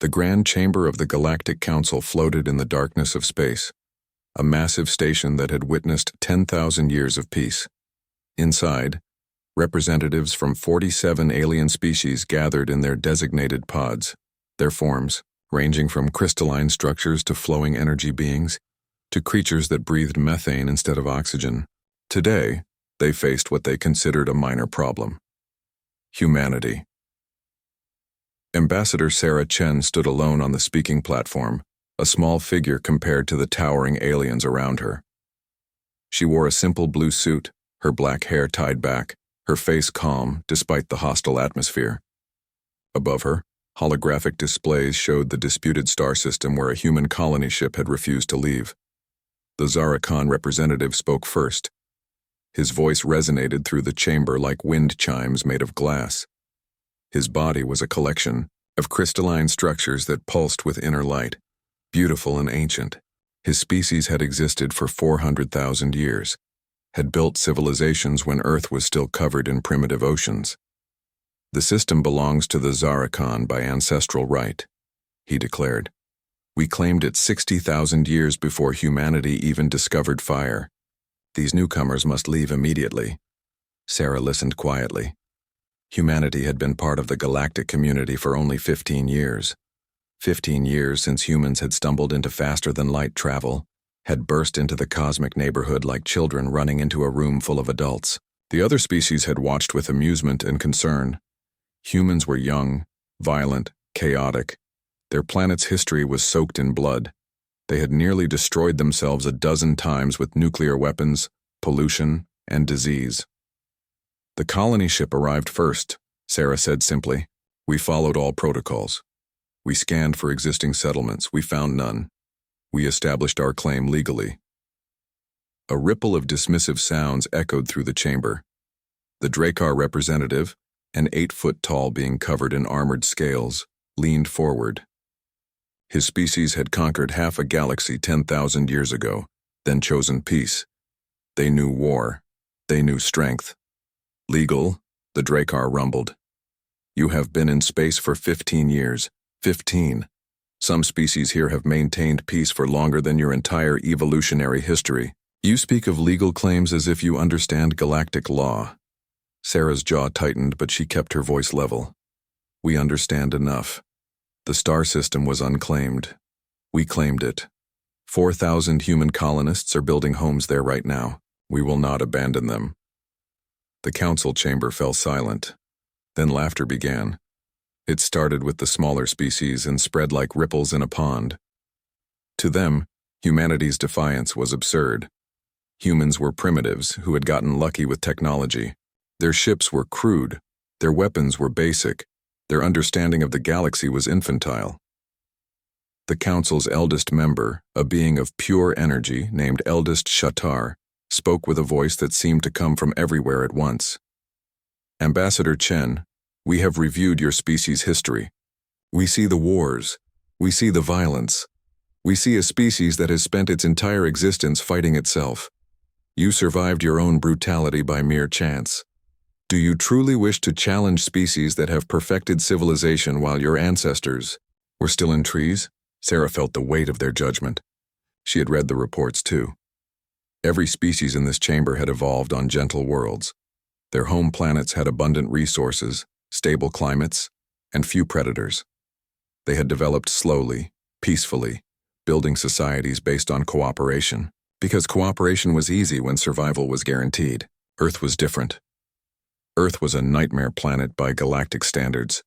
The grand chamber of the Galactic Council floated in the darkness of space, a massive station that had witnessed 10,000 years of peace. Inside, representatives from 47 alien species gathered in their designated pods, their forms, ranging from crystalline structures to flowing energy beings, to creatures that breathed methane instead of oxygen. Today, they faced what they considered a minor problem: humanity. Ambassador Sarah Chen stood alone on the speaking platform, a small figure compared to the towering aliens around her. She wore a simple blue suit, her black hair tied back, her face calm despite the hostile atmosphere. Above her, holographic displays showed the disputed star system where a human colony ship had refused to leave. The Zarakan representative spoke first. His voice resonated through the chamber like wind chimes made of glass. His body was a collection of crystalline structures that pulsed with inner light, beautiful and ancient. His species had existed for 400,000 years, had built civilizations when Earth was still covered in primitive oceans. The system belongs to the Zarakan by ancestral right, he declared. We claimed it 60,000 years before humanity even discovered fire. These newcomers must leave immediately. Sarah listened quietly. Humanity had been part of the galactic community for only 15 years. 15 years since humans had stumbled into faster-than-light travel, had burst into the cosmic neighborhood like children running into a room full of adults. The other species had watched with amusement and concern. Humans were young, violent, chaotic. Their planet's history was soaked in blood. They had nearly destroyed themselves a dozen times with nuclear weapons, pollution, and disease. The colony ship arrived first, Sarah said simply. We followed all protocols. We scanned for existing settlements. We found none. We established our claim legally. A ripple of dismissive sounds echoed through the chamber. The Drakkar representative, an 8-foot-tall being covered in armored scales, leaned forward. His species had conquered half a galaxy 10,000 years ago, then chosen peace. They knew war. They knew strength. Legal, the Drakkar rumbled. You have been in space for 15 years. 15. Some species here have maintained peace for longer than your entire evolutionary history. You speak of legal claims as if you understand galactic law. Sarah's jaw tightened, but she kept her voice level. We understand enough. The star system was unclaimed. We claimed it. 4,000 human colonists are building homes there right now. We will not abandon them. The council chamber fell silent. Then laughter began. It started with the smaller species and spread like ripples in a pond. To them, humanity's defiance was absurd. Humans were primitives who had gotten lucky with technology. Their ships were crude. Their weapons were basic. Their understanding of the galaxy was infantile. The council's eldest member, a being of pure energy named Eldest Shatar, spoke with a voice that seemed to come from everywhere at once. Ambassador Chen, we have reviewed your species' history. We see the wars. We see the violence. We see a species that has spent its entire existence fighting itself. You survived your own brutality by mere chance. Do you truly wish to challenge species that have perfected civilization while your ancestors were still in trees? Sarah felt the weight of their judgment. She had read the reports too. Every species in this chamber had evolved on gentle worlds. Their home planets had abundant resources, stable climates, and few predators. They had developed slowly, peacefully, building societies based on cooperation, because cooperation was easy when survival was guaranteed. Earth was different. Earth was a nightmare planet by galactic standards.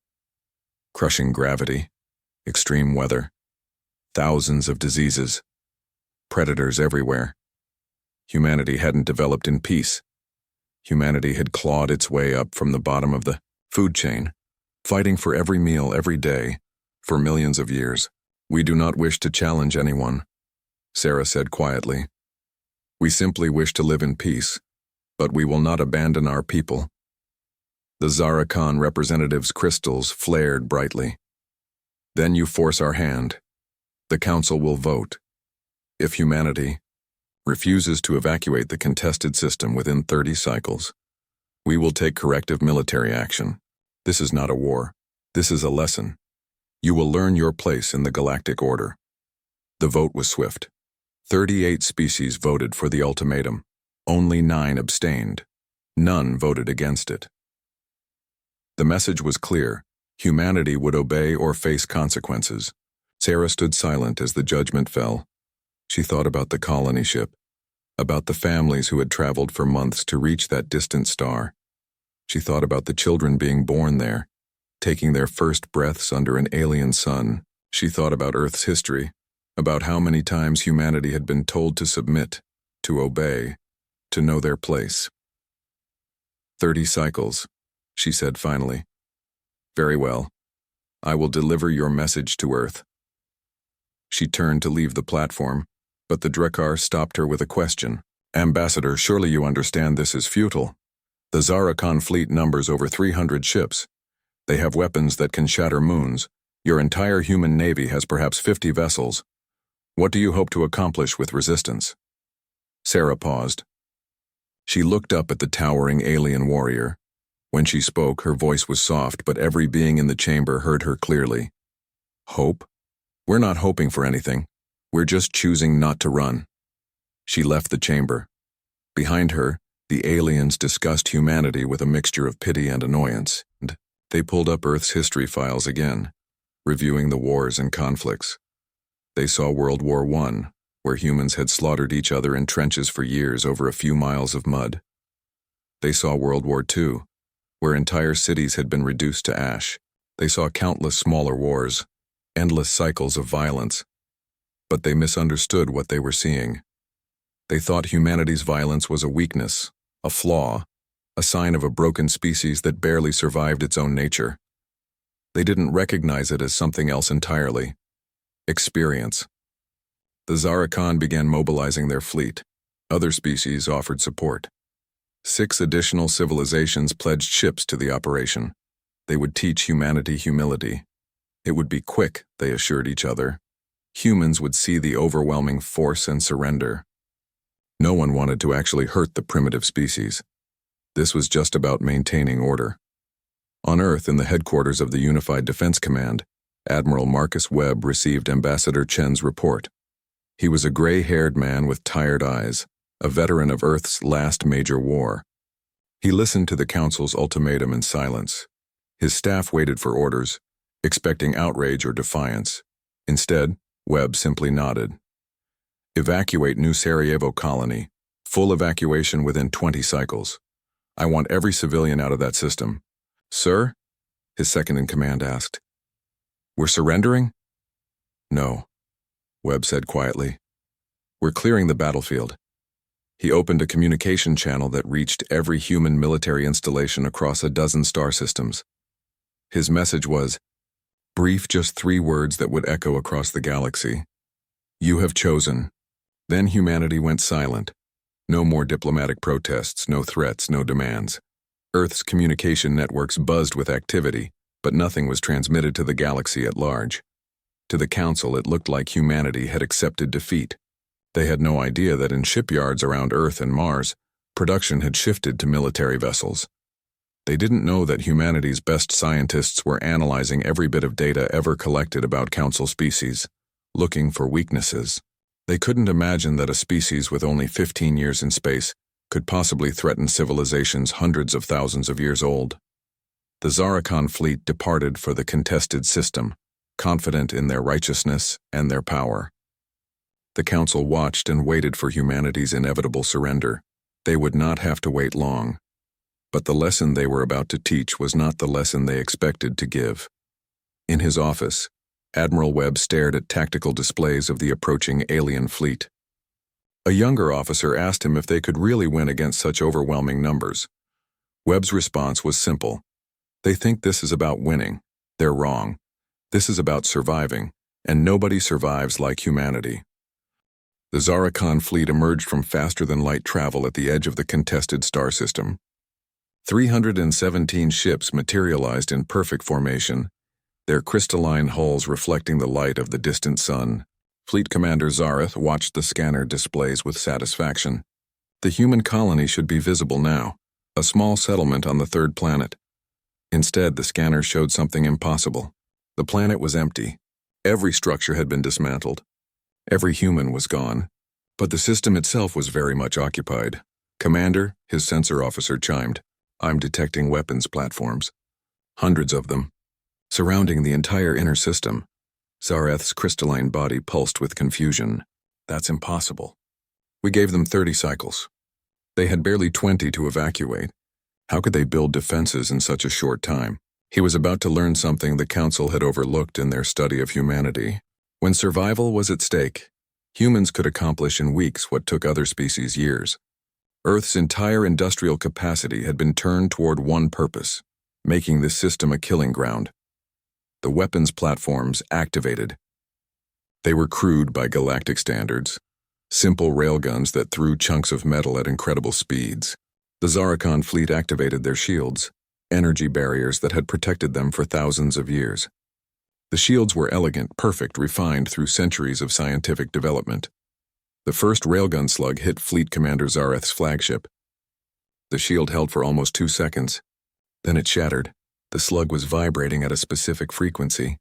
Crushing gravity, extreme weather, thousands of diseases, predators everywhere. Humanity hadn't developed in peace. Humanity had clawed its way up from the bottom of the food chain, fighting for every meal every day, for millions of years. We do not wish to challenge anyone, Sarah said quietly. We simply wish to live in peace, but we will not abandon our people. The Zarakan representative's crystals flared brightly. Then you force our hand. The council will vote. If humanity refuses to evacuate the contested system within 30 cycles, we will take corrective military action. This is not a war. This is a lesson. You will learn your place in the galactic order. The vote was swift. 38 species voted for the ultimatum. Only 9 abstained. None voted against it. The message was clear. Humanity would obey or face consequences. Sarah stood silent as the judgment fell. She thought about the colony ship, about the families who had traveled for months to reach that distant star. She thought about the children being born there, taking their first breaths under an alien sun. She thought about Earth's history, about how many times humanity had been told to submit, to obey, to know their place. 30 cycles, she said finally. Very well. I will deliver your message to Earth. She turned to leave the platform, but the Drekar stopped her with a question. Ambassador, surely you understand this is futile. The Zarakan fleet numbers over 300 ships. They have weapons that can shatter moons. Your entire human navy has perhaps 50 vessels. What do you hope to accomplish with resistance? Sarah paused. She looked up at the towering alien warrior. When she spoke, her voice was soft, but every being in the chamber heard her clearly. Hope? We're not hoping for anything. We're just choosing not to run. She left the chamber. Behind her, the aliens discussed humanity with a mixture of pity and annoyance, and they pulled up Earth's history files again, reviewing the wars and conflicts. They saw World War I, where humans had slaughtered each other in trenches for years over a few miles of mud. They saw World War II, where entire cities had been reduced to ash. They saw countless smaller wars, endless cycles of violence. But they misunderstood what they were seeing. They thought humanity's violence was a weakness, a flaw, a sign of a broken species that barely survived its own nature. They didn't recognize it as something else entirely. Experience. The Zarakan began mobilizing their fleet. Other species offered support. 6 additional civilizations pledged ships to the operation. They would teach humanity humility. It would be quick, they assured each other. Humans would see the overwhelming force and surrender. No one wanted to actually hurt the primitive species. This was just about maintaining order. On Earth, in the headquarters of the Unified Defense Command, Admiral Marcus Webb received Ambassador Chen's report. He was a gray-haired man with tired eyes, a veteran of Earth's last major war. He listened to the Council's ultimatum in silence. His staff waited for orders, expecting outrage or defiance. Instead, Webb simply nodded. Evacuate New Sarajevo colony. Full evacuation within 20 cycles. I want every civilian out of that system. Sir? His second-in-command asked. We're surrendering? No, Webb said quietly. We're clearing the battlefield. He opened a communication channel that reached every human military installation across a dozen star systems. His message was, brief, just 3 words that would echo across the galaxy. You have chosen. Then humanity went silent. No more diplomatic protests, no threats, no demands. Earth's communication networks buzzed with activity, but nothing was transmitted to the galaxy at large. To the Council, it looked like humanity had accepted defeat. They had no idea that in shipyards around Earth and Mars, production had shifted to military vessels. They didn't know that humanity's best scientists were analyzing every bit of data ever collected about Council species, looking for weaknesses. They couldn't imagine that a species with only 15 years in space could possibly threaten civilizations hundreds of thousands of years old. The Zarakan fleet departed for the contested system, confident in their righteousness and their power. The Council watched and waited for humanity's inevitable surrender. They would not have to wait long. But the lesson they were about to teach was not the lesson they expected to give. In his office, Admiral Webb stared at tactical displays of the approaching alien fleet. A younger officer asked him if they could really win against such overwhelming numbers. Webb's response was simple. They think this is about winning. They're wrong. This is about surviving, and nobody survives like humanity. The Zarakan fleet emerged from faster-than-light travel at the edge of the contested star system. 317 ships materialized in perfect formation, their crystalline hulls reflecting the light of the distant sun. Fleet Commander Zareth watched the scanner displays with satisfaction. The human colony should be visible now, a small settlement on the 3rd planet. Instead, the scanner showed something impossible. The planet was empty. Every structure had been dismantled. Every human was gone. But the system itself was very much occupied. "Commander," his sensor officer chimed. "I'm detecting weapons platforms. Hundreds of them. Surrounding the entire inner system." Zareth's crystalline body pulsed with confusion. "That's impossible. We gave them 30 cycles. They had barely 20 to evacuate. How could they build defenses in such a short time?" He was about to learn something the Council had overlooked in their study of humanity. When survival was at stake, humans could accomplish in weeks what took other species years. Earth's entire industrial capacity had been turned toward one purpose: making this system a killing ground. The weapons platforms activated. They were crude by galactic standards, simple railguns that threw chunks of metal at incredible speeds. The Zarikon fleet activated their shields, energy barriers that had protected them for thousands of years. The shields were elegant, perfect, refined through centuries of scientific development. The first railgun slug hit Fleet Commander Zareth's flagship. The shield held for almost 2 seconds. Then it shattered. The slug was vibrating at a specific frequency.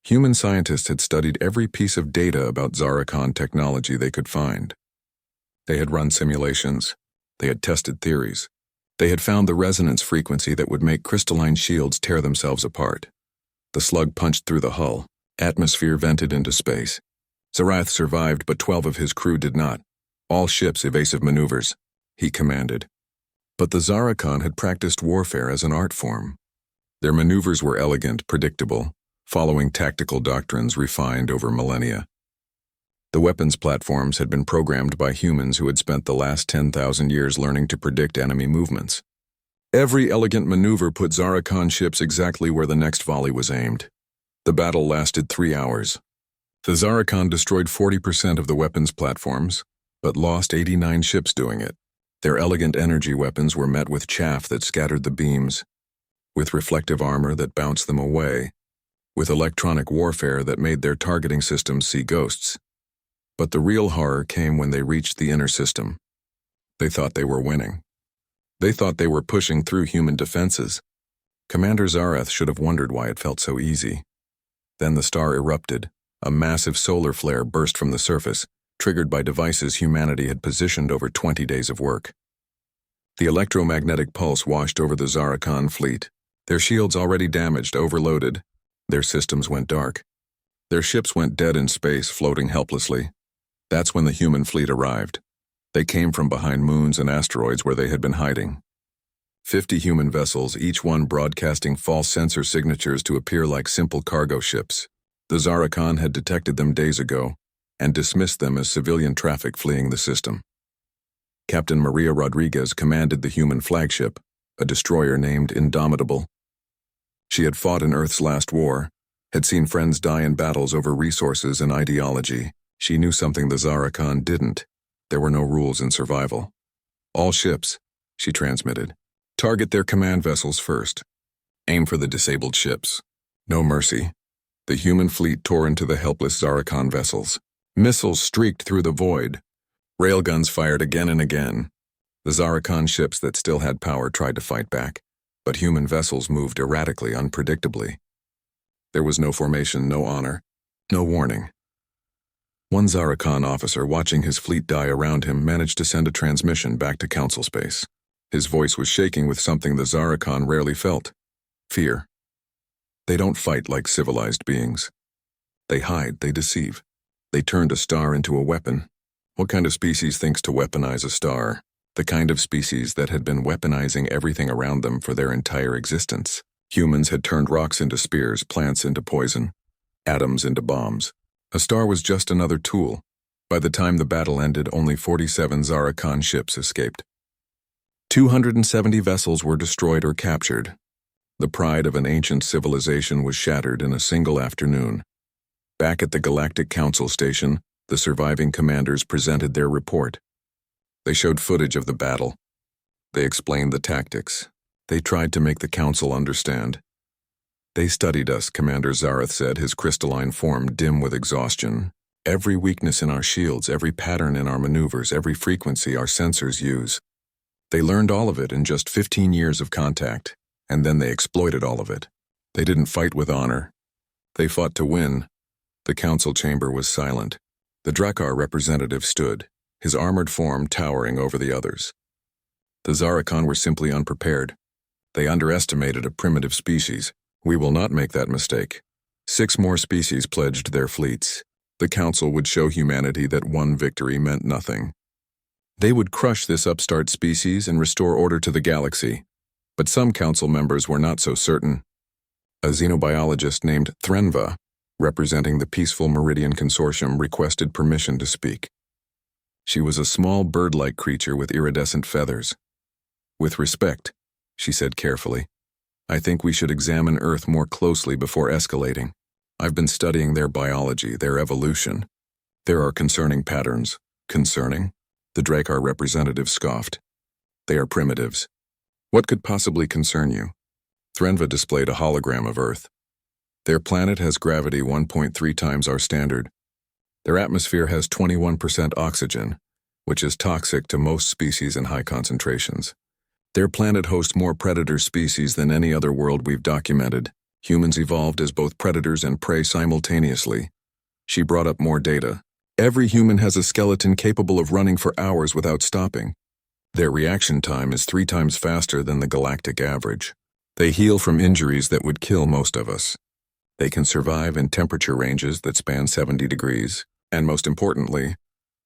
Human scientists had studied every piece of data about Zarikon technology they could find. They had run simulations. They had tested theories. They had found the resonance frequency that would make crystalline shields tear themselves apart. The slug punched through the hull. Atmosphere vented into space. Zareth survived, but 12 of his crew did not. "All ships evasive maneuvers," he commanded. But the Zarikon had practiced warfare as an art form. Their maneuvers were elegant, predictable, following tactical doctrines refined over millennia. The weapons platforms had been programmed by humans who had spent the last 10,000 years learning to predict enemy movements. Every elegant maneuver put Zarikon ships exactly where the next volley was aimed. The battle lasted 3 hours. The Zarikon destroyed 40% of the weapons platforms, but lost 89 ships doing it. Their elegant energy weapons were met with chaff that scattered the beams, with reflective armor that bounced them away, with electronic warfare that made their targeting systems see ghosts. But the real horror came when they reached the inner system. They thought they were winning. They thought they were pushing through human defenses. Commander Zareth should have wondered why it felt so easy. Then the star erupted. A massive solar flare burst from the surface, triggered by devices humanity had positioned over 20 days of work. The electromagnetic pulse washed over the Zarikon fleet. Their shields already damaged, overloaded. Their systems went dark. Their ships went dead in space, floating helplessly. That's when the human fleet arrived. They came from behind moons and asteroids where they had been hiding. 50 human vessels, each one broadcasting false sensor signatures to appear like simple cargo ships. The Zarikon had detected them days ago and dismissed them as civilian traffic fleeing the system. Captain Maria Rodriguez commanded the human flagship, a destroyer named Indomitable. She had fought in Earth's last war, had seen friends die in battles over resources and ideology. She knew something the Zarikon didn't. There were no rules in survival. "All ships," she transmitted. "Target their command vessels first. Aim for the disabled ships. No mercy." The human fleet tore into the helpless Zarikon vessels. Missiles streaked through the void. Railguns fired again and again. The Zarikon ships that still had power tried to fight back, but human vessels moved erratically, unpredictably. There was no formation, no honor, no warning. One Zarikon officer, watching his fleet die around him, managed to send a transmission back to Council space. His voice was shaking with something the Zarikon rarely felt: fear. They don't fight like civilized beings. They hide, they deceive. They turned a star into a weapon. What kind of species thinks to weaponize a star? The kind of species that had been weaponizing everything around them for their entire existence. Humans had turned rocks into spears, plants into poison, atoms into bombs. A star was just another tool. By the time the battle ended, only 47 Zarikon ships escaped. 270 vessels were destroyed or captured. The pride of an ancient civilization was shattered in a single afternoon. Back at the Galactic Council station, the surviving commanders presented their report. They showed footage of the battle. They explained the tactics. They tried to make the Council understand. "They studied us," Commander Zareth said, his crystalline form dim with exhaustion. "Every weakness in our shields, every pattern in our maneuvers, every frequency our sensors use. They learned all of it in just 15 years of contact, and then they exploited all of it. They didn't fight with honor. They fought to win. The council chamber was silent. The Drakkar representative stood, his armored form towering over the others. The Zarakan were simply unprepared. They underestimated a primitive species. We will not make that mistake. 6 more species pledged their fleets. The council would show humanity that one victory meant nothing. They would crush this upstart species and restore order to the galaxy. But some council members were not so certain. A xenobiologist named Threnva, representing the Peaceful Meridian Consortium, requested permission to speak. She was a small bird-like creature with iridescent feathers. "With respect," she said carefully, "I think we should examine Earth more closely before escalating. I've been studying their biology, their evolution. There are concerning patterns." "Concerning?" The Drakkar representative scoffed. "They are primitives. What could possibly concern you?" Threnva displayed a hologram of Earth. "Their planet has gravity 1.3 times our standard. Their atmosphere has 21% oxygen, which is toxic to most species in high concentrations. Their planet hosts more predator species than any other world we've documented. Humans evolved as both predators and prey simultaneously." She brought up more data. "Every human has a skeleton capable of running for hours without stopping. Their reaction time is 3 times faster than the galactic average. They heal from injuries that would kill most of us. They can survive in temperature ranges that span 70 degrees. And most importantly,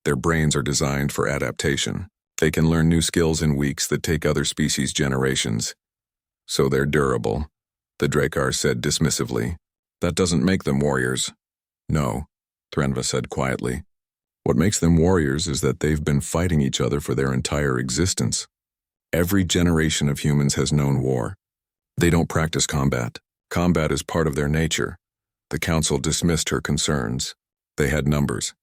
their brains are designed for adaptation. They can learn new skills in weeks that take other species generations. So they're durable," the Drakkar said dismissively. "That doesn't make them warriors." "No," Threnva said quietly. "What makes them warriors is that they've been fighting each other for their entire existence. Every generation of humans has known war. They don't practice combat. Combat is part of their nature." The council dismissed her concerns. They had numbers.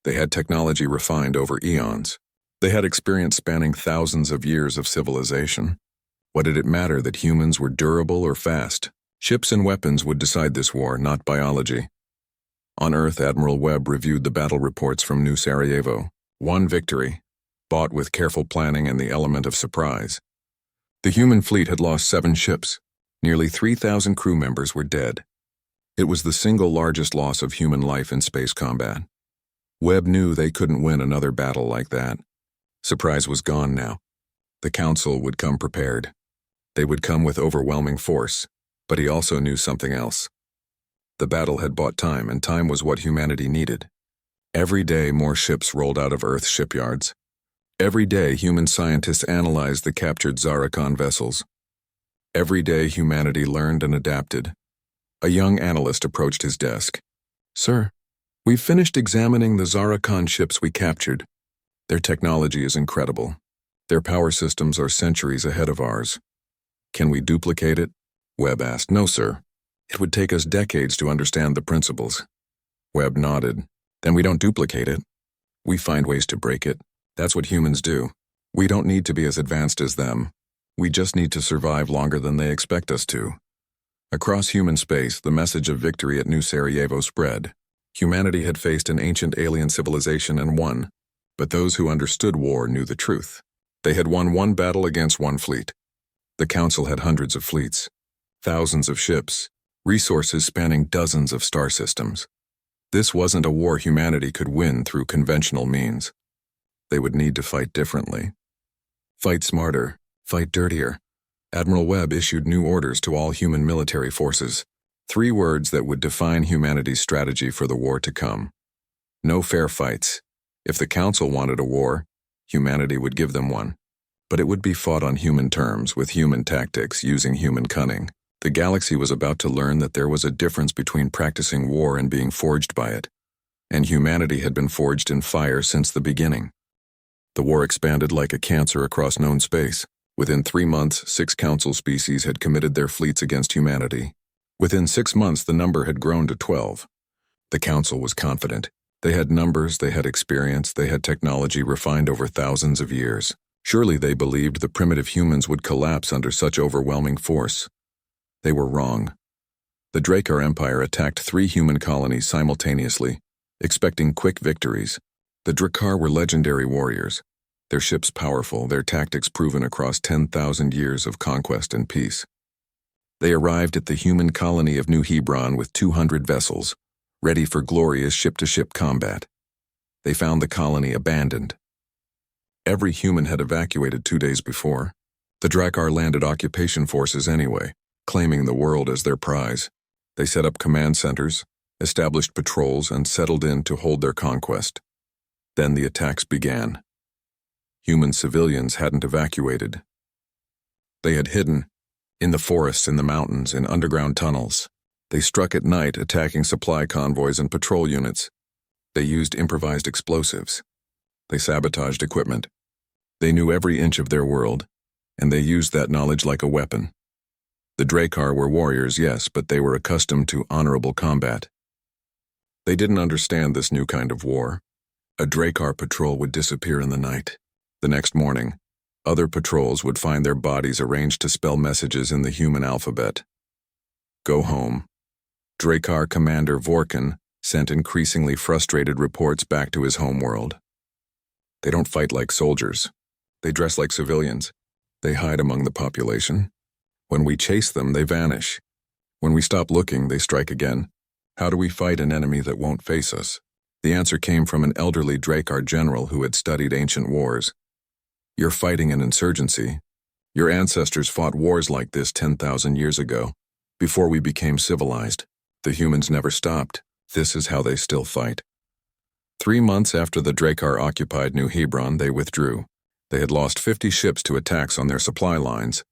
They had technology refined over eons. They had experience spanning thousands of years of civilization. What did it matter that humans were durable or fast? Ships and weapons would decide this war, not biology. On Earth, Admiral Webb reviewed the battle reports from New Sarajevo. 1 victory, bought with careful planning and the element of surprise. The human fleet had lost 7 ships. Nearly 3,000 crew members were dead. It was the single largest loss of human life in space combat. Webb knew they couldn't win another battle like that. Surprise was gone now. The council would come prepared. They would come with overwhelming force, but he also knew something else. The battle had bought time, and time was what humanity needed. Every day more ships rolled out of Earth's shipyards. Every day human scientists analyzed the captured Zarakan vessels. Every day humanity learned and adapted. A young analyst approached his desk. "Sir, we've finished examining the Zarakan ships we captured. Their technology is incredible. Their power systems are centuries ahead of ours. Can we duplicate it?" Webb asked. "No, sir. It would take us decades to understand the principles." Webb nodded. "Then we don't duplicate it. We find ways to break it. That's what humans do. We don't need to be as advanced as them. We just need to survive longer than they expect us to." Across human space, the message of victory at New Sarajevo spread. Humanity had faced an ancient alien civilization and won. But those who understood war knew the truth. They had won 1 battle against 1 fleet. The council had hundreds of fleets, thousands of ships, resources spanning dozens of star systems. This wasn't a war humanity could win through conventional means. They would need to fight differently. Fight smarter, fight dirtier. Admiral Webb issued new orders to all human military forces. 3 words that would define humanity's strategy for the war to come. No fair fights. If the council wanted a war, humanity would give them one. But it would be fought on human terms, with human tactics, using human cunning. The galaxy was about to learn that there was a difference between practicing war and being forged by it. And humanity had been forged in fire since the beginning. The war expanded like a cancer across known space. Within 3 months, 6 council species had committed their fleets against humanity. Within 6 months, the number had grown to 12. The council was confident. They had numbers, they had experience, they had technology refined over thousands of years. Surely they believed the primitive humans would collapse under such overwhelming force. They were wrong. The Drakkar Empire attacked 3 human colonies simultaneously, expecting quick victories. The Drakkar were legendary warriors, their ships powerful, their tactics proven across 10,000 years of conquest and peace. They arrived at the human colony of New Hebron with 200 vessels, ready for glorious ship-to-ship combat. They found the colony abandoned. Every human had evacuated 2 days before. The Drakkar landed occupation forces anyway, claiming the world as their prize. They set up command centers, established patrols, and settled in to hold their conquest. Then the attacks began. Human civilians hadn't evacuated. They had hidden, in the forests, in the mountains, in underground tunnels. They struck at night, attacking supply convoys and patrol units. They used improvised explosives. They sabotaged equipment. They knew every inch of their world, and they used that knowledge like a weapon. The Drakkar were warriors, yes, but they were accustomed to honorable combat. They didn't understand this new kind of war. A Drakkar patrol would disappear in the night. The next morning, other patrols would find their bodies arranged to spell messages in the human alphabet. Go home. Drakkar Commander Vorkin sent increasingly frustrated reports back to his homeworld. They don't fight like soldiers. They dress like civilians. They hide among the population. When we chase them, they vanish. When we stop looking, they strike again. How do we fight an enemy that won't face us? The answer came from an elderly Drakkar general who had studied ancient wars. You're fighting an insurgency. Your ancestors fought wars like this 10,000 years ago. Before we became civilized, the humans never stopped. This is how they still fight. 3 months after the Drakkar occupied New Hebron, they withdrew. They had lost 50 ships to attacks on their supply lines.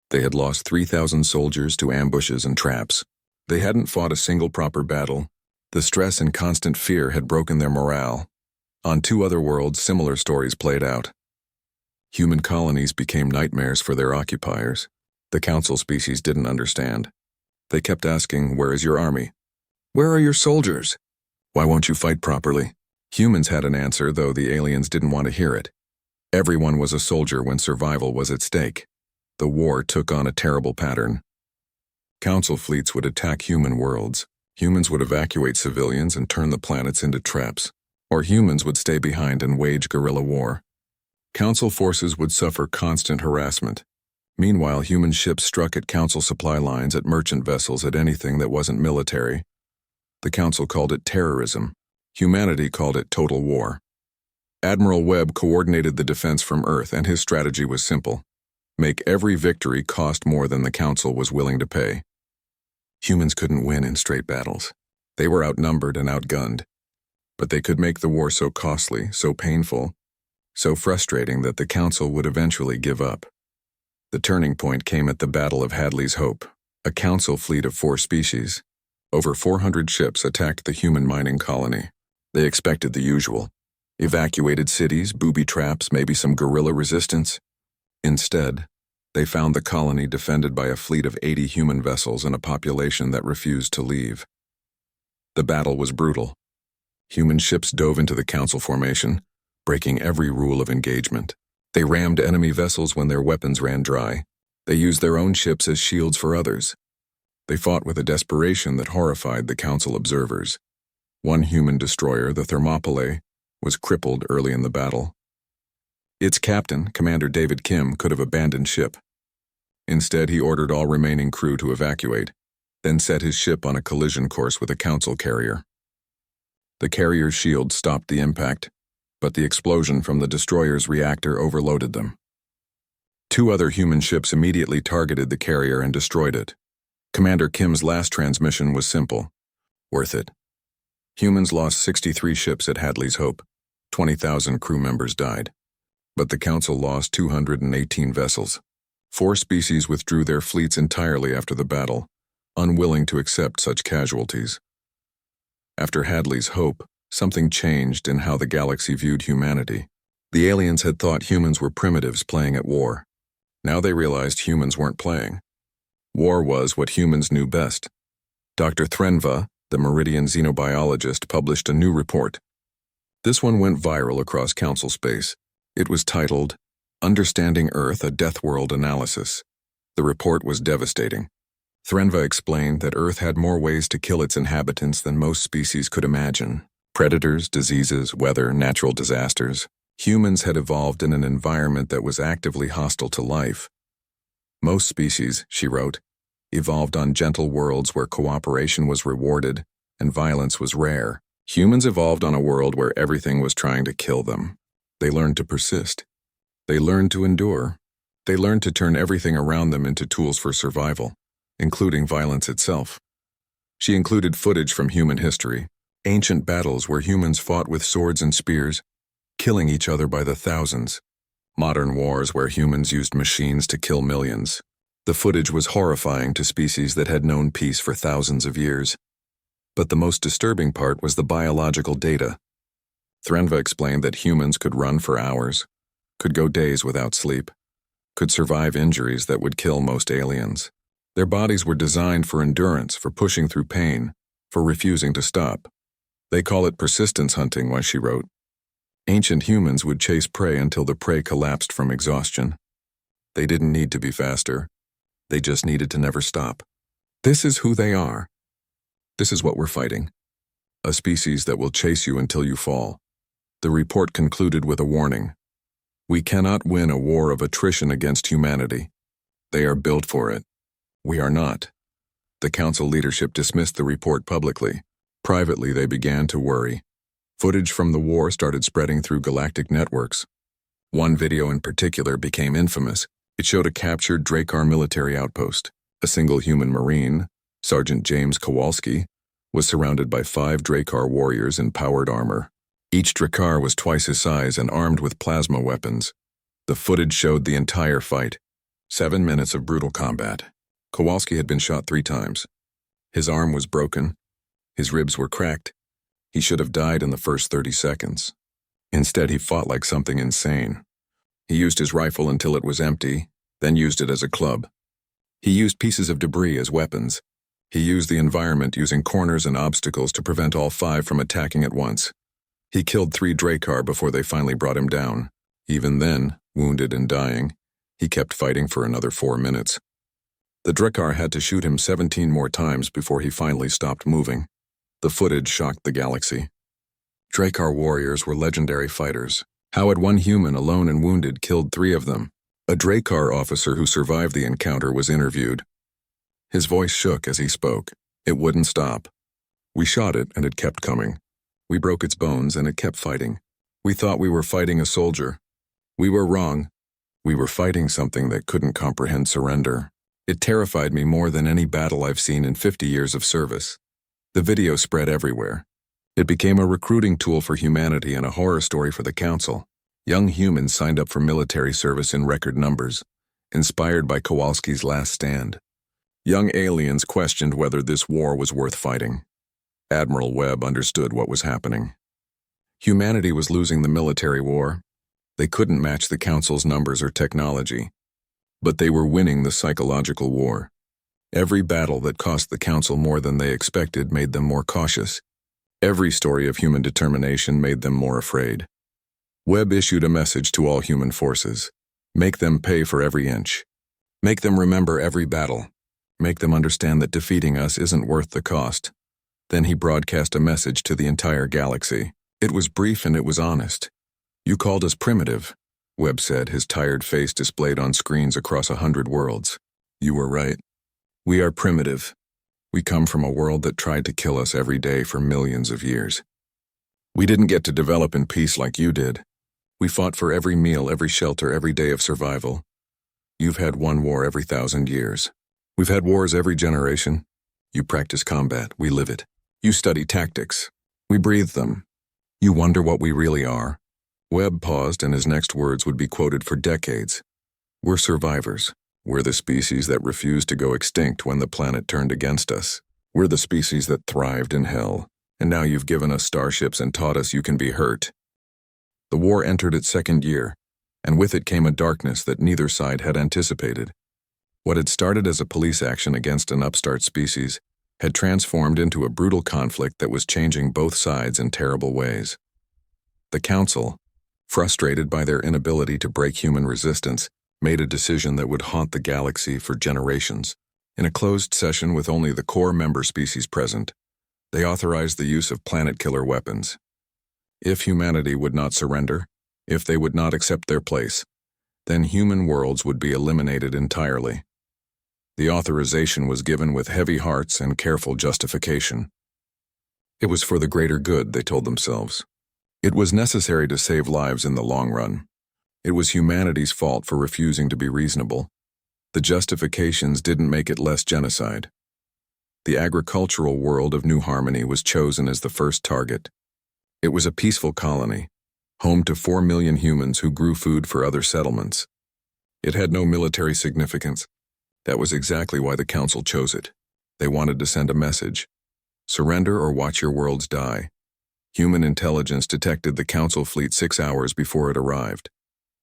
They had lost 3,000 soldiers to ambushes and traps. They hadn't fought a single proper battle. The stress and constant fear had broken their morale. On 2 other worlds, similar stories played out. Human colonies became nightmares for their occupiers. The council species didn't understand. They kept asking, "Where is your army? Where are your soldiers? Why won't you fight properly?" Humans had an answer, though the aliens didn't want to hear it. Everyone was a soldier when survival was at stake. The war took on a terrible pattern. Council fleets would attack human worlds. Humans would evacuate civilians and turn the planets into traps. Or humans would stay behind and wage guerrilla war. Council forces would suffer constant harassment. Meanwhile, human ships struck at Council supply lines, at merchant vessels, at anything that wasn't military. The Council called it terrorism. Humanity called it total war. Admiral Webb coordinated the defense from Earth, and his strategy was simple. Make every victory cost more than the Council was willing to pay. Humans couldn't win in straight battles. They were outnumbered and outgunned. But they could make the war so costly, so painful, so frustrating that the Council would eventually give up. The turning point came at the Battle of Hadley's Hope. A Council fleet of 4 species, over 400 ships, attacked the human mining colony. They expected the usual. Evacuated cities, booby traps, maybe some guerrilla resistance. Instead, they found the colony defended by a fleet of 80 human vessels and a population that refused to leave. The battle was brutal. Human ships dove into the Council formation, breaking every rule of engagement. They rammed enemy vessels when their weapons ran dry. They used their own ships as shields for others. They fought with a desperation that horrified the Council observers. One human destroyer, the Thermopylae, was crippled early in the battle. Its captain, Commander David Kim, could have abandoned ship. Instead, he ordered all remaining crew to evacuate, then set his ship on a collision course with a Council carrier. The carrier's shield stopped the impact, but the explosion from the destroyer's reactor overloaded them. 2 other human ships immediately targeted the carrier and destroyed it. Commander Kim's last transmission was simple: worth it. Humans lost 63 ships at Hadley's Hope. 20,000 crew members died. But the Council lost 218 vessels. 4 species withdrew their fleets entirely after the battle, unwilling to accept such casualties. After Hadley's Hope, something changed in how the galaxy viewed humanity. The aliens had thought humans were primitives playing at war. Now they realized humans weren't playing. War was what humans knew best. Dr. Threnva, the Meridian xenobiologist, published a new report. This one went viral across Council space. It was titled, "Understanding Earth, a Death World Analysis." The report was devastating. Threnva explained that Earth had more ways to kill its inhabitants than most species could imagine. Predators, diseases, weather, natural disasters. Humans had evolved in an environment that was actively hostile to life. Most species, she wrote, evolved on gentle worlds where cooperation was rewarded and violence was rare. Humans evolved on a world where everything was trying to kill them. They learned to persist. They learned to endure. They learned to turn everything around them into tools for survival, including violence itself. She included footage from human history, ancient battles where humans fought with swords and spears, killing each other by the thousands. Modern wars where humans used machines to kill millions. The footage was horrifying to species that had known peace for thousands of years. But the most disturbing part was the biological data. Threnva explained that humans could run for hours, could go days without sleep, could survive injuries that would kill most aliens. Their bodies were designed for endurance, for pushing through pain, for refusing to stop. They call it persistence hunting, why she wrote. Ancient humans would chase prey until the prey collapsed from exhaustion. They didn't need to be faster. They just needed to never stop. This is who they are. This is what we're fighting. A species that will chase you until you fall. The report concluded with a warning. We cannot win a war of attrition against humanity. They are built for it. We are not. The council leadership dismissed the report publicly. Privately, they began to worry. Footage from the war started spreading through galactic networks. One video in particular became infamous. It showed a captured Drakkar military outpost. A single human marine, Sergeant James Kowalski, was surrounded by 5 Drakkar warriors in powered armor. Each Drakkar was twice his size and armed with plasma weapons. The footage showed the entire fight. 7 minutes of brutal combat. Kowalski had been shot 3 times. His arm was broken. His ribs were cracked. He should have died in the first 30 seconds. Instead, he fought like something insane. He used his rifle until it was empty, then used it as a club. He used pieces of debris as weapons. He used the environment using corners and obstacles to prevent all 5 from attacking at once. He killed 3 Drakkar before they finally brought him down. Even then, wounded and dying, he kept fighting for another 4 minutes. The Drakkar had to shoot him 17 more times before he finally stopped moving. The footage shocked the galaxy. Drakkar warriors were legendary fighters. How had one human, alone and wounded, killed 3 of them? A Drakkar officer who survived the encounter was interviewed. His voice shook as he spoke. It wouldn't stop. We shot it and it kept coming. We broke its bones and it kept fighting. We thought we were fighting a soldier. We were wrong. We were fighting something that couldn't comprehend surrender. It terrified me more than any battle I've seen in 50 years of service. The video spread everywhere. It became a recruiting tool for humanity and a horror story for the council. Young humans signed up for military service in record numbers, inspired by Kowalski's last stand. Young aliens questioned whether this war was worth fighting. Admiral Webb understood what was happening. Humanity was losing the military war. They couldn't match the council's numbers or technology. But they were winning the psychological war. Every battle that cost the council more than they expected made them more cautious. Every story of human determination made them more afraid. Webb issued a message to all human forces. Make them pay for every inch. Make them remember every battle. Make them understand that defeating us isn't worth the cost. Then he broadcast a message to the entire galaxy. It was brief and it was honest. You called us primitive, Webb said, his tired face displayed on screens across 100 worlds. You were right. We are primitive. We come from a world that tried to kill us every day for millions of years. We didn't get to develop in peace like you did. We fought for every meal, every shelter, every day of survival. You've had one war every 1,000 years. We've had wars every generation. You practice combat, we live it. You study tactics. We breathe them. You wonder what we really are. Webb paused and his next words would be quoted for decades. We're survivors. We're the species that refused to go extinct when the planet turned against us. We're the species that thrived in hell. And now you've given us starships and taught us you can be hurt. The war entered its 2nd year, and with it came a darkness that neither side had anticipated. What had started as a police action against an upstart species had transformed into a brutal conflict that was changing both sides in terrible ways. The council, frustrated by their inability to break human resistance, made a decision that would haunt the galaxy for generations. In a closed session with only the core member species present, they authorized the use of planet-killer weapons. If humanity would not surrender, if they would not accept their place, then human worlds would be eliminated entirely. The authorization was given with heavy hearts and careful justification. It was for the greater good, they told themselves. It was necessary to save lives in the long run. It was humanity's fault for refusing to be reasonable. The justifications didn't make it less genocide. The agricultural world of New Harmony was chosen as the first target. It was a peaceful colony, home to 4 million humans who grew food for other settlements. It had no military significance. That was exactly why the Council chose it. They wanted to send a message. Surrender or watch your worlds die. Human intelligence detected the Council fleet 6 hours before it arrived.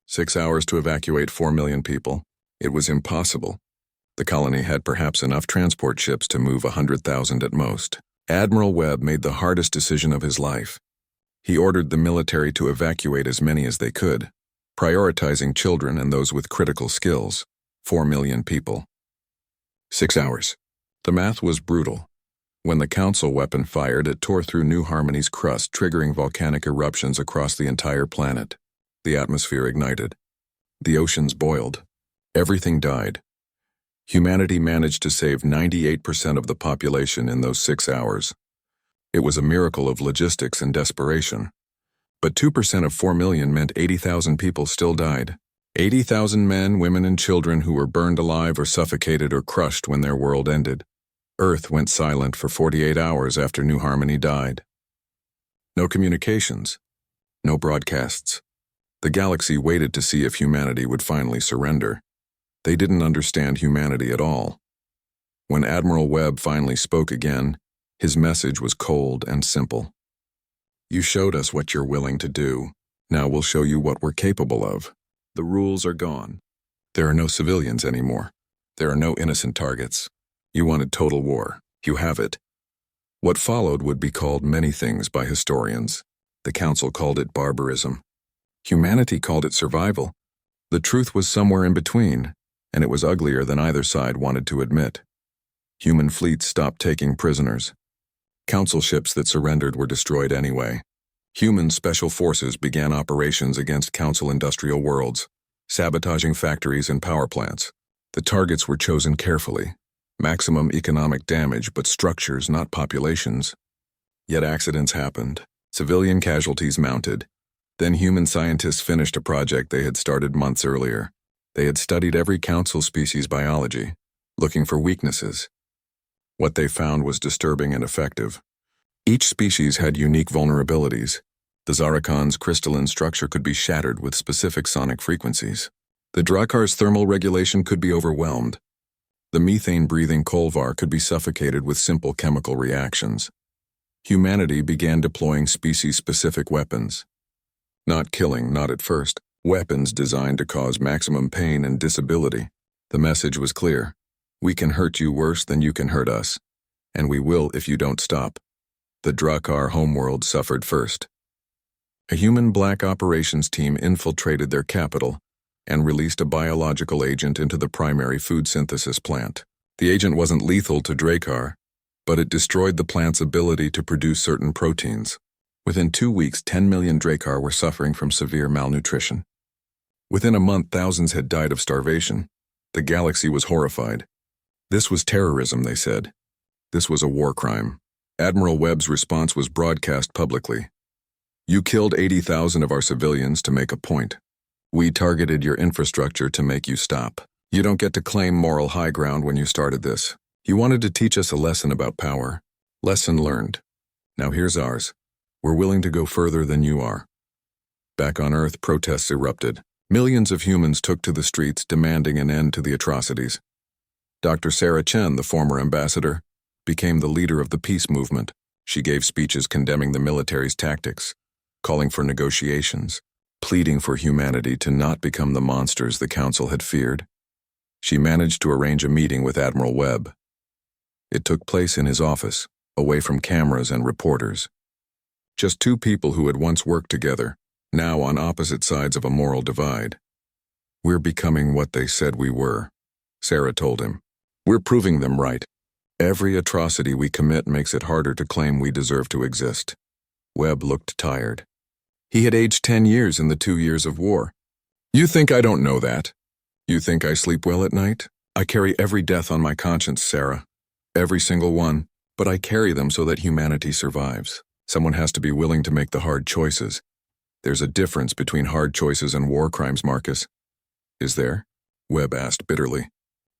6 hours to evacuate 4 million people. It was impossible. The colony had perhaps enough transport ships to move 100,000 at most. Admiral Webb made the hardest decision of his life. He ordered the military to evacuate as many as they could, prioritizing children and those with critical skills. 4 million people. 6 hours. The math was brutal. When the Council weapon fired, it tore through New Harmony's crust, triggering volcanic eruptions across the entire planet. The atmosphere ignited. The oceans boiled. Everything died. Humanity managed to save 98% of the population in those 6 hours. It was a miracle of logistics and desperation. But 2% of 4 million meant 80,000 people still died. 80,000 men, women, and children who were burned alive or suffocated or crushed when their world ended. Earth went silent for 48 hours after New Harmony died. No communications. No broadcasts. The galaxy waited to see if humanity would finally surrender. They didn't understand humanity at all. When Admiral Webb finally spoke again, his message was cold and simple. You showed us what you're willing to do. Now we'll show you what we're capable of. The rules are gone. There are no civilians anymore. There are no innocent targets. You wanted total war. You have it. What followed would be called many things by historians. The Council called it barbarism. Humanity called it survival. The truth was somewhere in between, and it was uglier than either side wanted to admit. Human fleets stopped taking prisoners. Council ships that surrendered were destroyed anyway. Human special forces began operations against Council industrial worlds, sabotaging factories and power plants. The targets were chosen carefully. Maximum economic damage, but structures, not populations. Yet accidents happened. Civilian casualties mounted. Then human scientists finished a project they had started months earlier. They had studied every Council species' biology, looking for weaknesses. What they found was disturbing and effective. Each species had unique vulnerabilities. The Zarakon's crystalline structure could be shattered with specific sonic frequencies. The Drakar's thermal regulation could be overwhelmed. The methane-breathing Kolvar could be suffocated with simple chemical reactions. Humanity began deploying species-specific weapons. Not killing, not at first. Weapons designed to cause maximum pain and disability. The message was clear. We can hurt you worse than you can hurt us. And we will if you don't stop. The Drakar homeworld suffered first. A human black operations team infiltrated their capital and released a biological agent into the primary food synthesis plant. The agent wasn't lethal to Drakar, but it destroyed the plant's ability to produce certain proteins. Within 2 weeks, 10 million Drakar were suffering from severe malnutrition. Within a month, thousands had died of starvation. The galaxy was horrified. This was terrorism, they said. This was a war crime. Admiral Webb's response was broadcast publicly. You killed 80,000 of our civilians to make a point. We targeted your infrastructure to make you stop. You don't get to claim moral high ground when you started this. You wanted to teach us a lesson about power. Lesson learned. Now here's ours. We're willing to go further than you are. Back on Earth, protests erupted. Millions of humans took to the streets demanding an end to the atrocities. Dr. Sarah Chen, the former ambassador, became the leader of the peace movement. She gave speeches condemning the military's tactics, calling for negotiations, pleading for humanity to not become the monsters the Council had feared. She managed to arrange a meeting with Admiral Webb. It took place in his office, away from cameras and reporters. Just two people who had once worked together, now on opposite sides of a moral divide. We're becoming what they said we were, Sarah told him. We're proving them right. Every atrocity we commit makes it harder to claim we deserve to exist. Webb looked tired. He had aged 10 years in the 2 years of war. You think I don't know that? You think I sleep well at night? I carry every death on my conscience, Sarah. Every single one, but I carry them so that humanity survives. Someone has to be willing to make the hard choices. There's a difference between hard choices and war crimes, Marcus. Is there? Webb asked bitterly.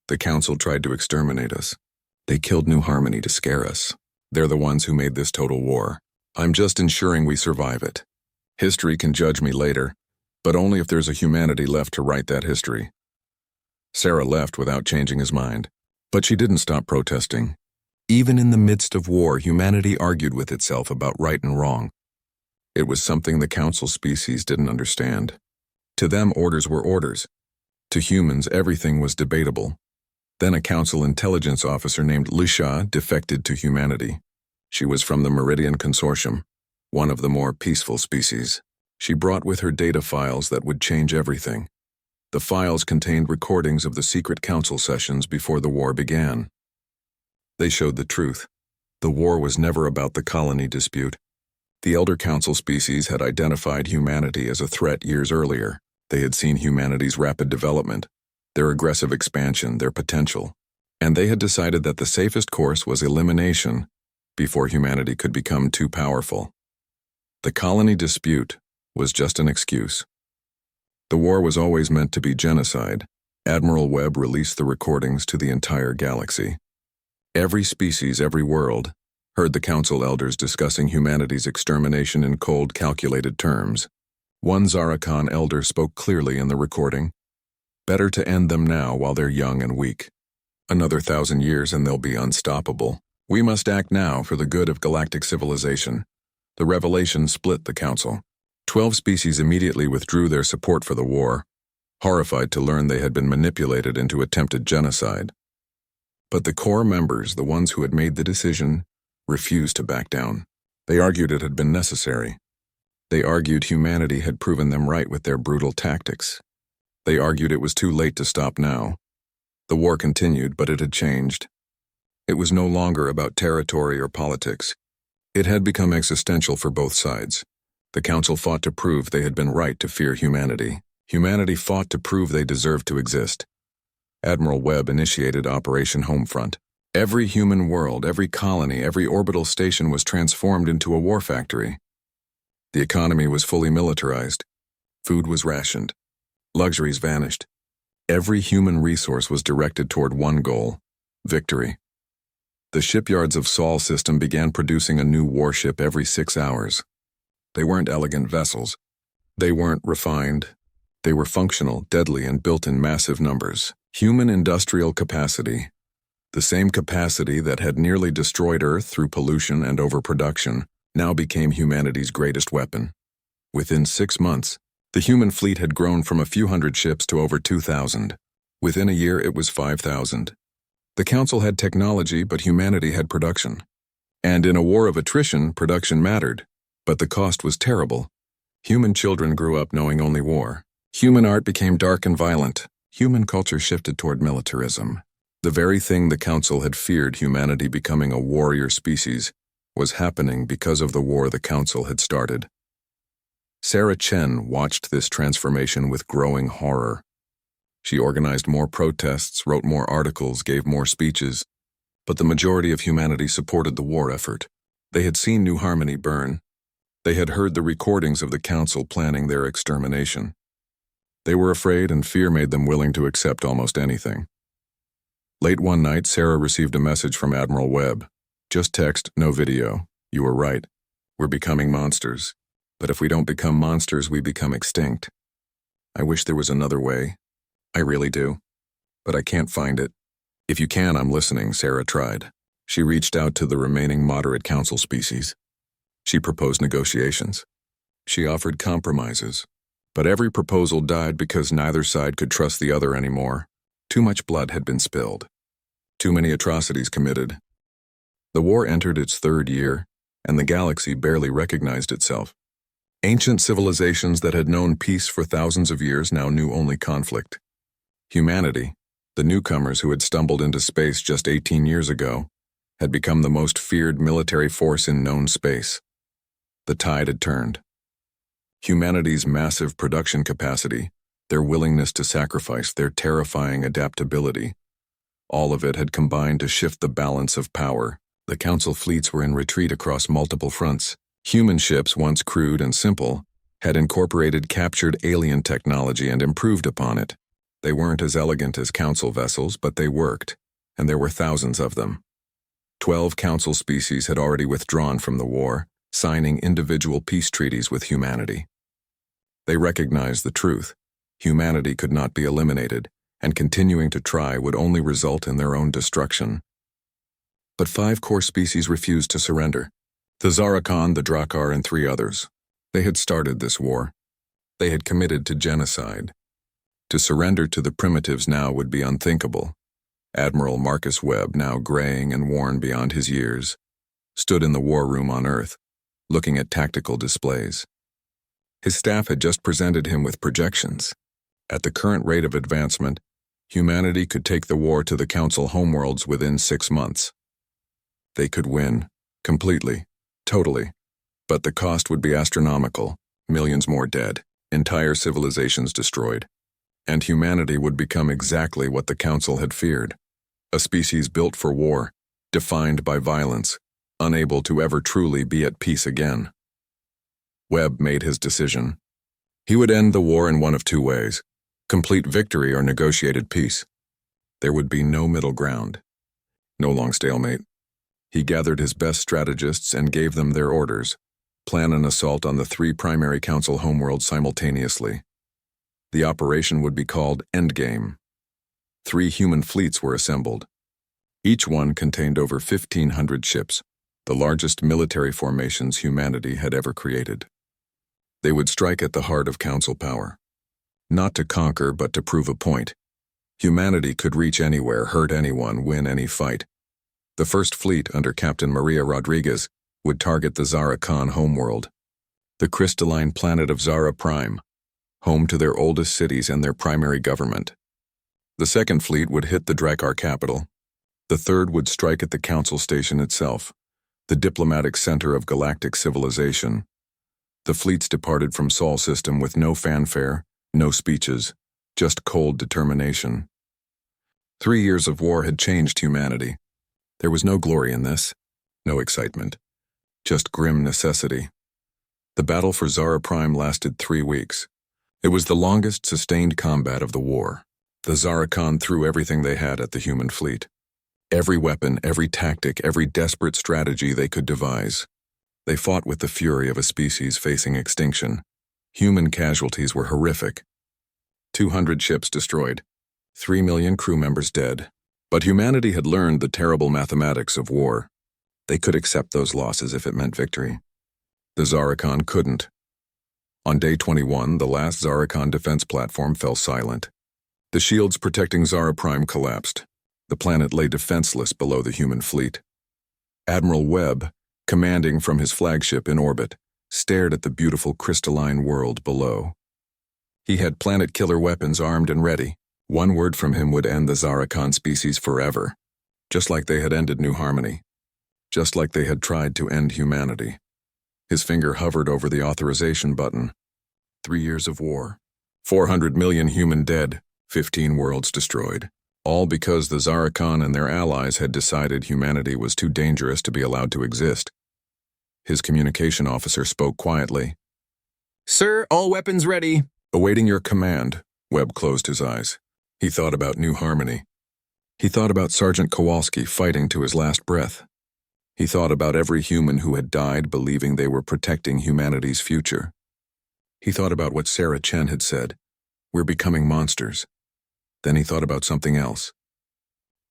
The Council tried to exterminate us. They killed New Harmony to scare us. They're the ones who made this total war. I'm just ensuring we survive it. History can judge me later, but only if there's a humanity left to write that history. Sarah left without changing his mind, but she didn't stop protesting. Even in the midst of war, humanity argued with itself about right and wrong. It was something the Council species didn't understand. To them, orders were orders. To humans, everything was debatable. Then a Council intelligence officer named Lisha defected to humanity. She was from the Meridian Consortium, one of the more peaceful species. She brought with her data files that would change everything. The files contained recordings of the secret council sessions before the war began. They showed the truth. The war was never about the colony dispute. The Elder Council species had identified humanity as a threat years earlier. They had seen humanity's rapid development, their aggressive expansion, their potential, and they had decided that the safest course was elimination before humanity could become too powerful. The colony dispute was just an excuse. The war was always meant to be genocide. Admiral Webb released the recordings to the entire galaxy. Every species, every world, heard the Council elders discussing humanity's extermination in cold, calculated terms. One Zarakan elder spoke clearly in the recording. Better to end them now while they're young and weak. Another 1,000 years and they'll be unstoppable. We must act now for the good of galactic civilization. The revelation split the Council. 12 species immediately withdrew their support for the war, horrified to learn they had been manipulated into attempted genocide. But the core members, the ones who had made the decision, refused to back down. They argued it had been necessary. They argued humanity had proven them right with their brutal tactics. They argued it was too late to stop now. The war continued, but it had changed. It was no longer about territory or politics. It had become existential for both sides. The Council fought to prove they had been right to fear humanity. Humanity fought to prove they deserved to exist. Admiral Webb initiated Operation Homefront. Every human world, every colony, every orbital station was transformed into a war factory. The economy was fully militarized. Food was rationed. Luxuries vanished. Every human resource was directed toward one goal: victory. The shipyards of Sol system began producing a new warship every 6 hours. They weren't elegant vessels. They weren't refined. They were functional, deadly, and built in massive numbers. Human industrial capacity, the same capacity that had nearly destroyed Earth through pollution and overproduction, now became humanity's greatest weapon. Within 6 months, the human fleet had grown from a few hundred ships to over 2,000. Within a year, it was 5,000. The Council had technology, but humanity had production. And in a war of attrition, production mattered. But the cost was terrible. Human children grew up knowing only war. Human art became dark and violent. Human culture shifted toward militarism. The very thing the Council had feared, humanity becoming a warrior species, was happening because of the war the Council had started. Sarah Chen watched this transformation with growing horror. She organized more protests, wrote more articles, gave more speeches, but the majority of humanity supported the war effort. They had seen New Harmony burn. They had heard the recordings of the Council planning their extermination. They were afraid, and fear made them willing to accept almost anything. Late one night, Sarah received a message from Admiral Webb. Just text, no video. You were right. We're becoming monsters. But if we don't become monsters, we become extinct. I wish there was another way. I really do. But I can't find it. If you can, I'm listening, Sarah tried. She reached out to the remaining moderate Council species. She proposed negotiations. She offered compromises. But every proposal died because neither side could trust the other anymore. Too much blood had been spilled. Too many atrocities committed. The war entered its 3rd year, and the galaxy barely recognized itself. Ancient civilizations that had known peace for thousands of years now knew only conflict. Humanity, the newcomers who had stumbled into space just 18 years ago, had become the most feared military force in known space. The tide had turned. Humanity's massive production capacity, their willingness to sacrifice, their terrifying adaptability, All of it had combined to shift the balance of power. The Council fleets were in retreat across multiple fronts. Human ships, once crude and simple, had incorporated captured alien technology and improved upon it. They weren't as elegant as Council vessels, but they worked, and there were thousands of them. 12 Council species had already withdrawn from the war, signing individual peace treaties with humanity. They recognized the truth. Humanity could not be eliminated, and continuing to try would only result in their own destruction. But 5 core species refused to surrender. The Zarakon, the Drakkar, and 3 others. They had started this war. They had committed to genocide. To surrender to the primitives now would be unthinkable. Admiral Marcus Webb, now graying and worn beyond his years, stood in the war room on Earth, looking at tactical displays. His staff had just presented him with projections. At the current rate of advancement, humanity could take the war to the Council homeworlds within 6 months. They could win, completely, totally, but the cost would be astronomical, millions more dead, entire civilizations destroyed. And humanity would become exactly what the Council had feared. A species built for war, defined by violence, unable to ever truly be at peace again. Webb made his decision. He would end the war in one of 2 ways: complete victory or negotiated peace. There would be no middle ground. No long stalemate. He gathered his best strategists and gave them their orders. Plan an assault on the 3 primary Council homeworlds simultaneously. The operation would be called Endgame. 3 human fleets were assembled. Each one contained over 1,500 ships, the largest military formations humanity had ever created. They would strike at the heart of Council power. Not to conquer, but to prove a point. Humanity could reach anywhere, hurt anyone, win any fight. The first fleet, under Captain Maria Rodriguez, would target the Zarakon homeworld, the crystalline planet of Zara Prime, home to their oldest cities and their primary government. The second fleet would hit the Drakkar capital. The third would strike at the Council station itself, the diplomatic center of galactic civilization. The fleets departed from Sol system with no fanfare, no speeches, just cold determination. 3 years of war had changed humanity. There was no glory in this, no excitement, just grim necessity. The battle for Zara Prime lasted 3 weeks. It was the longest sustained combat of the war. The Zarakon threw everything they had at the human fleet. Every weapon, every tactic, every desperate strategy they could devise. They fought with the fury of a species facing extinction. Human casualties were horrific. 200 ships destroyed. 3 million crew members dead. But humanity had learned the terrible mathematics of war. They could accept those losses if it meant victory. The Zarakon couldn't. On day 21, the last Zarakon defense platform fell silent. The shields protecting Zara Prime collapsed. The planet lay defenseless below the human fleet. Admiral Webb, commanding from his flagship in orbit, stared at the beautiful crystalline world below. He had planet-killer weapons armed and ready. One word from him would end the Zarakon species forever, just like they had ended New Harmony, just like they had tried to end humanity. His finger hovered over the authorization button. 3 years of war. 400 million human dead. 15 worlds destroyed. All because the Zarakon and their allies had decided humanity was too dangerous to be allowed to exist. His communication officer spoke quietly. "Sir, all weapons ready." "Awaiting your command." Webb closed his eyes. He thought about New Harmony. He thought about Sergeant Kowalski fighting to his last breath. He thought about every human who had died believing they were protecting humanity's future. He thought about what Sarah Chen had said, "We're becoming monsters." Then he thought about something else.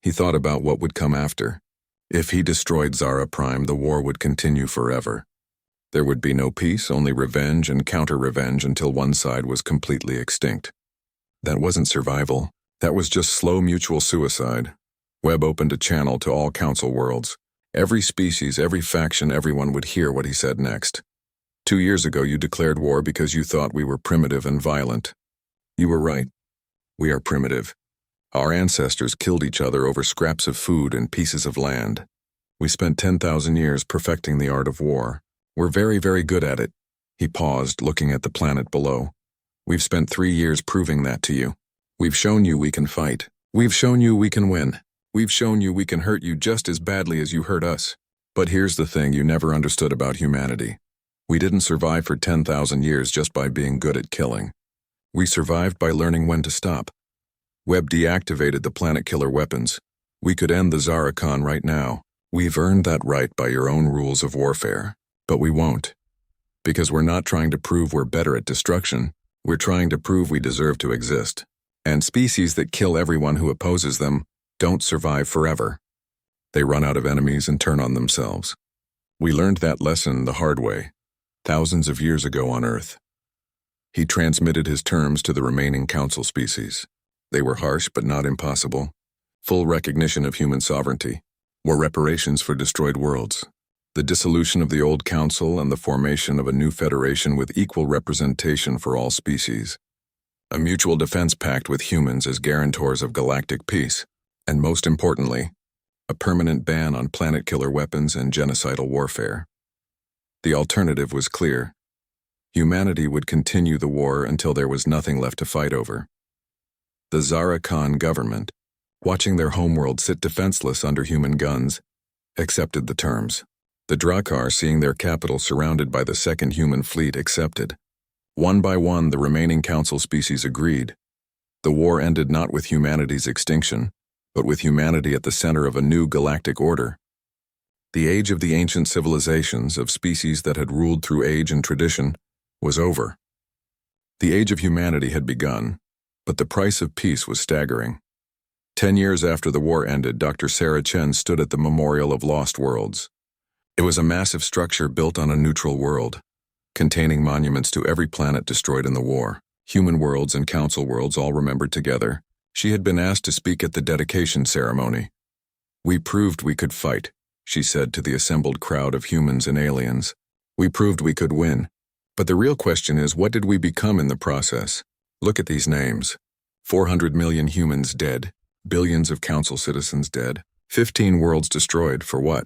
He thought about what would come after. If he destroyed Zara Prime, the war would continue forever. There would be no peace, only revenge and counter-revenge until one side was completely extinct. That wasn't survival. That was just slow mutual suicide. Webb opened a channel to all Council worlds. Every species, every faction, everyone would hear what he said next. 2 years ago, you declared war because you thought we were primitive and violent. You were right. We are primitive. Our ancestors killed each other over scraps of food and pieces of land. We spent 10,000 years perfecting the art of war. We're very, very good at it. He paused, looking at the planet below. We've spent 3 years proving that to you. We've shown you we can fight. We've shown you we can win. We've shown you we can hurt you just as badly as you hurt us. But here's the thing you never understood about humanity. We didn't survive for 10,000 years just by being good at killing. We survived by learning when to stop. Webb deactivated the planet killer weapons. We could end the Zarakhan right now. We've earned that right by your own rules of warfare. But we won't. Because we're not trying to prove we're better at destruction. We're trying to prove we deserve to exist. And species that kill everyone who opposes them don't survive forever. They run out of enemies and turn on themselves. We learned that lesson the hard way, thousands of years ago on Earth. He transmitted his terms to the remaining council species. They were harsh but not impossible. Full recognition of human sovereignty, more reparations for destroyed worlds, the dissolution of the old council and the formation of a new federation with equal representation for all species, a mutual defense pact with humans as guarantors of galactic peace, and most importantly, a permanent ban on planet-killer weapons and genocidal warfare. The alternative was clear. Humanity would continue the war until there was nothing left to fight over. The Zarakhan government, watching their homeworld sit defenseless under human guns, accepted the terms. The Drakkar, seeing their capital surrounded by the second human fleet, accepted. One by one, the remaining council species agreed. The war ended not with humanity's extinction, but with humanity at the center of a new galactic order. The age of the ancient civilizations of species that had ruled through age and tradition was over. The age of humanity had begun, but the price of peace was staggering. 10 years after the war ended, Dr. Sarah Chen stood at the Memorial of Lost Worlds. It was a massive structure built on a neutral world, containing monuments to every planet destroyed in the war. Human worlds and council worlds all remembered together. She had been asked to speak at the dedication ceremony. "We proved we could fight," she said to the assembled crowd of humans and aliens. "We proved we could win. But the real question is, what did we become in the process? Look at these names. 400 million humans dead, billions of council citizens dead, 15 worlds destroyed. For what?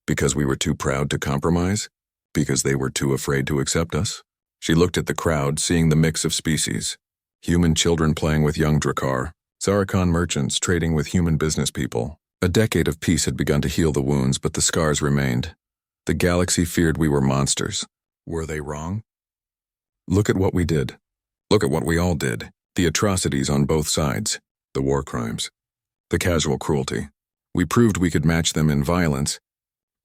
Because we were too proud to compromise? Because they were too afraid to accept us?" She looked at the crowd, seeing the mix of species. Human children playing with young Drakkar, Zarakhan merchants trading with human business people. A decade of peace had begun to heal the wounds, but the scars remained. The galaxy feared we were monsters. Were they wrong? Look at what we did. Look at what we all did. The atrocities on both sides. The war crimes. The casual cruelty. We proved we could match them in violence,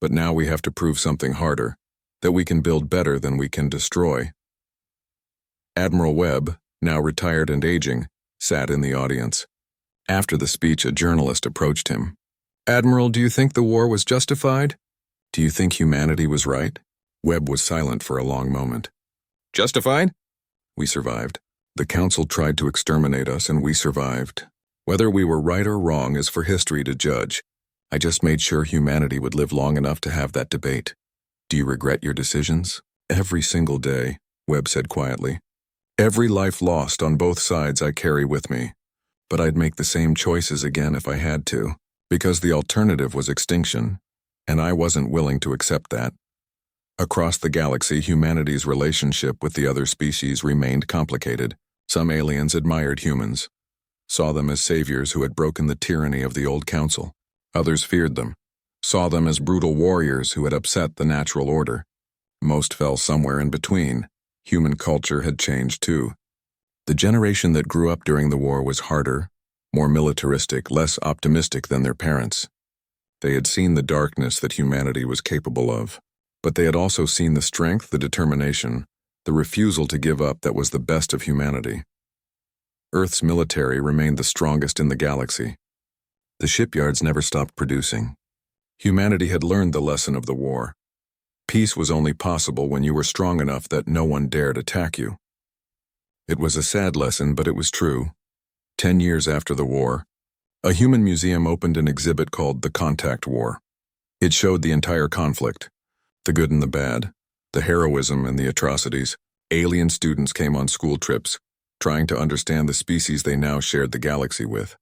but now we have to prove something harder, that we can build better than we can destroy. Admiral Webb, now retired and aging, sat in the audience. After the speech, a journalist approached him. "Admiral, do you think the war was justified? Do you think humanity was right?" Webb was silent for a long moment. "Justified? We survived. The council tried to exterminate us and we survived. Whether we were right or wrong is for history to judge. I just made sure humanity would live long enough to have that debate. Do you regret your decisions?" "Every single day," Webb said quietly. "Every life lost on both sides I carry with me. But I'd make the same choices again if I had to, because the alternative was extinction, and I wasn't willing to accept that." Across the galaxy, humanity's relationship with the other species remained complicated. Some aliens admired humans, saw them as saviors who had broken the tyranny of the old council. Others feared them, saw them as brutal warriors who had upset the natural order. Most fell somewhere in between. Human culture had changed too. The generation that grew up during the war was harder, more militaristic, less optimistic than their parents. They had seen the darkness that humanity was capable of, but they had also seen the strength, the determination, the refusal to give up that was the best of humanity. Earth's military remained the strongest in the galaxy. The shipyards never stopped producing. Humanity had learned the lesson of the war. Peace was only possible when you were strong enough that no one dared attack you. It was a sad lesson, but it was true. 10 years after the war, a human museum opened an exhibit called The Contact War. It showed the entire conflict, the good and the bad, the heroism and the atrocities. Alien students came on school trips, trying to understand the species they now shared the galaxy with.